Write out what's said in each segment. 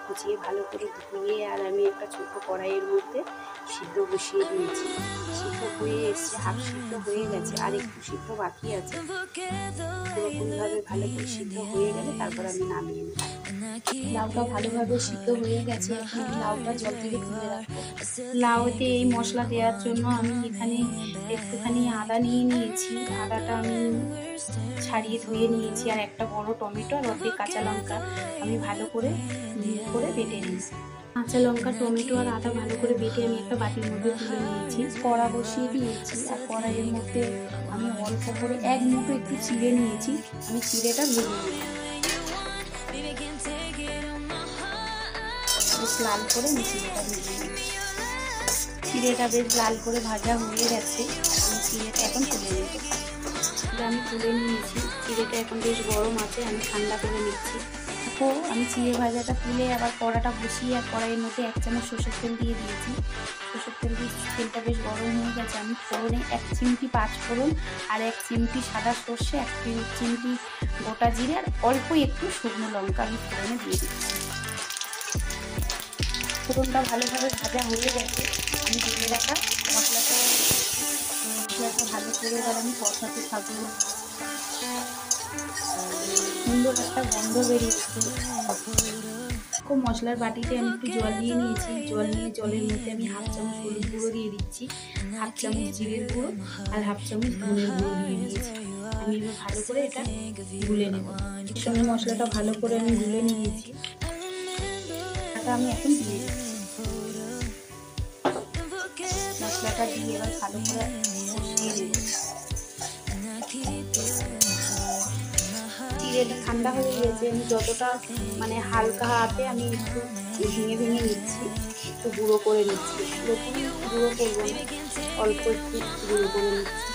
কুচিয়ে ভালো করে ধুয়ে আর আমি একটা ছোট কড়াইয়ের মধ্যে সিদ্ধ বসিয়ে দিয়েছি। সিদ্ধ হয়ে এসছে, হাফ সিদ্ধ হয়ে গেছে, আর একটু সিদ্ধ বাকি আছে। পুরোপুরিভাবে ভালো করে সিদ্ধ হয়ে গেলে তারপর আমি নামিয়ে নেব। লাউটা ভালোভাবে সিদ্ধ হয়ে গেছে, এখন আমি লাউটা জল থেকে তুলে রাখবো। লাউতে এই মশলা দেওয়ার জন্য আমি এখানে একটুখানি আদা নিয়ে নিয়েছি। আদাটা আমি ছাড়িয়ে ধুয়ে নিয়েছি, আর একটা বড় টমেটো আর অর্ধেক কাঁচা লঙ্কা আমি ভালো করে বেটে নিয়েছি। কাঁচা লঙ্কা, টমেটো আর আদা ভালো করে বেটে আমি একটা বাটির মধ্যে তুলে নিয়েছি। কড়া বসিয়ে দিয়েছি, আর কড়াইয়ের মধ্যে আমি অল্প করে এক মুঠো একটু চিড়ে নিয়েছি। আমি চিড়েটা ভেজে নেব, বেশ লাল করে আমি চিড়েটা ভেজে নেব। চিড়েটা বেশ লাল করে ভাজা হয়ে গেছে, আমি চিড়েটা এখন তুলে নেব। আমি তুলে নিয়েছি, চিড়েটা এখন বেশ গরম আছে, আমি ঠান্ডা করে নিচ্ছি। তো আমি চিড়ে ভাজাটা তুলে আবার কড়াটা বসিয়ে আর কড়াইয়ের মধ্যে 1 চামচ সরষের তেল দিয়ে দিয়েছি। সরষের তেল দিয়ে তেলটা বেশ গরম হয়ে গেছে, আমি ফোড়নে 1 চিমটি 5 ফোড়ন আর 1 চিমটি সাদা সর্ষে, 1 চিমটি গোটা জিরে আর অল্প একটু শুকনো লঙ্কা আমি ফোড়নে দিয়ে দিচ্ছি। ফোড়নটা ভালোভাবে ভাজা হয়ে গেছে, আমি দিয়ে রাখা মশলাটা ভালো করে এবার আমি কষাতে থাকবো। সুন্দর একটা গন্ধ বেরিয়েছে। মশলার বাটিতে আমি একটু জল দিয়ে নিয়েছি। জল নিয়ে জলের মধ্যে আমি 1/2 চামচ হলুদ গুঁড়ো দিয়ে দিচ্ছি, 1/2 চামচ জিরের গুঁড়ো আর 1/2 চামচ ধনের গুঁড়ো দিয়ে দিয়েছি। আমি এবার ভালো করে এটা গুলে নেব। এর সঙ্গে মশলাটা ভালো করে আমি গুলে নিয়েছি, এটা আমি এখন দিয়ে দিচ্ছি। মশলাটা দিয়ে এবার ভালো করে কষিয়ে নেব। চিড়েটা ঠান্ডা হয়ে গেছে, আমি যতটা হালকা হাতে আমি একটু ভেঙে ভেঙে নিচ্ছি, একটু গুঁড়ো করে নিচ্ছি। পুরোপুরি গুঁড়ো করবো না, অল্প একটু গুঁড়ো করে নিচ্ছি।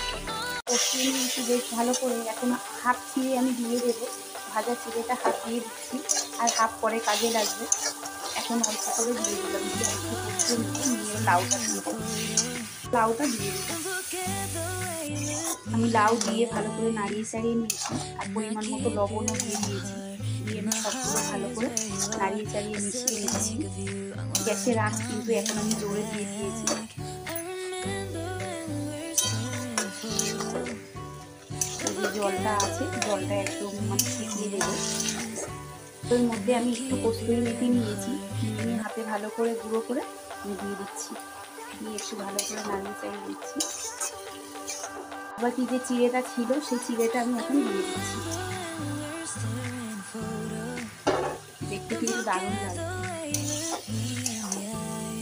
কষিয়ে নিয়েছি বেশ ভালো করে। এখন হাফ চিড়ে আমি দিয়ে দেবো, ভাজা চিড়েটা হাফ দিয়ে দিচ্ছি, আর হাফ পরে কাজে লাগবে। এখন অল্প করে দিয়ে দিলাম, দিয়ে একটু কষিয়ে নিয়ে লাউটা দিয়ে দেবো। লাউটা দিয়ে দিলাম, আমি লাউ দিয়ে ভালো করে নাড়িয়ে চাড়িয়ে নিয়েছি, আর পরিমাণ মতো লবণও দিয়ে দিয়েছি। দিয়ে আমি সবগুলো ভালো করে নাড়িয়ে চাড়িয়ে মিশিয়ে নিচ্ছি। গ্যাসের আঁচ কিন্তু এখন আমি জোরে দিয়ে দিয়েছি। যে জলটা আছে, জলটা একদম শুকিয়ে দেবো। ওর মধ্যে আমি একটু কসুরি মেথি নিয়েছি, নিয়ে হাতে ভালো করে গুঁড়ো করে আমি দিয়ে দিচ্ছি। দিয়ে একটু ভালো করে নাড়িয়ে চাড়িয়ে দিচ্ছি। বাকি যে চিড়েটা ছিল সেই চিড়েটা আমি এখন দিয়ে দিচ্ছি। দেখতে কিন্তু দারুণ লাগে।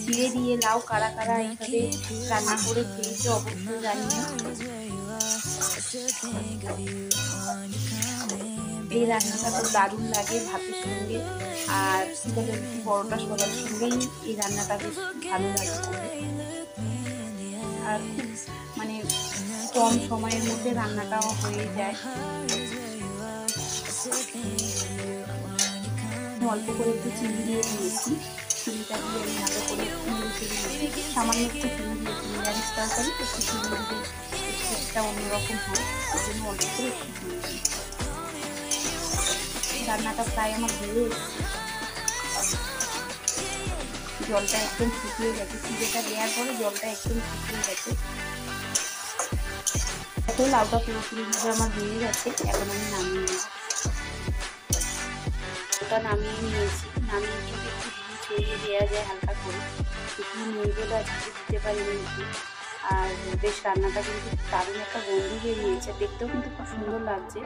চিড়ে দিয়ে লাউ কারা কারা এইভাবে রান্না করে খেয়েছে অবশ্যই জানিও। এই রান্নাটা খুব দারুণ লাগে ভাতের সঙ্গে, আর পরোটা সবার সঙ্গেই এই রান্নাটা বেশ ভালো লাগে। আর খুব কম সময়ের মধ্যে রান্নাটাও হয়ে যায়। অল্প করে একটু চিনি দিয়ে দিয়েছি, চিনিটা দিয়ে আমি ভালো করে সামান্য একটু চিনি দিয়েছি। নিরামিষ তরকারি একটু চিনি দিলে টেস্টটা অন্যরকম হয়, ওই জন্য অল্প করে একটু চিনি দিই। রান্নাটা প্রায় আমার হয়ে এসেছে, জলটা একদম শুকিয়ে গেছে। চিড়েটা দেওয়ার পরে জলটা একদম শুকিয়ে গেছে। এখন লাউটা পুরোপুরিভাবে আমার হয়ে গেছে, এখন আমি নামিয়ে নেব। ওটা নামিয়ে নিয়েছি, নামিয়ে কিন্তু একটু ঘি ছড়িয়ে দেওয়া যায় হালকা করে, ঘি নিয়ে গেলে আজকে দিতে পারি কিন্তু। আর বেশ রান্নাটা কিন্তু দারুণ একটা গন্ধ বেরিয়েছে, দেখতেও কিন্তু খুব সুন্দর লাগছে।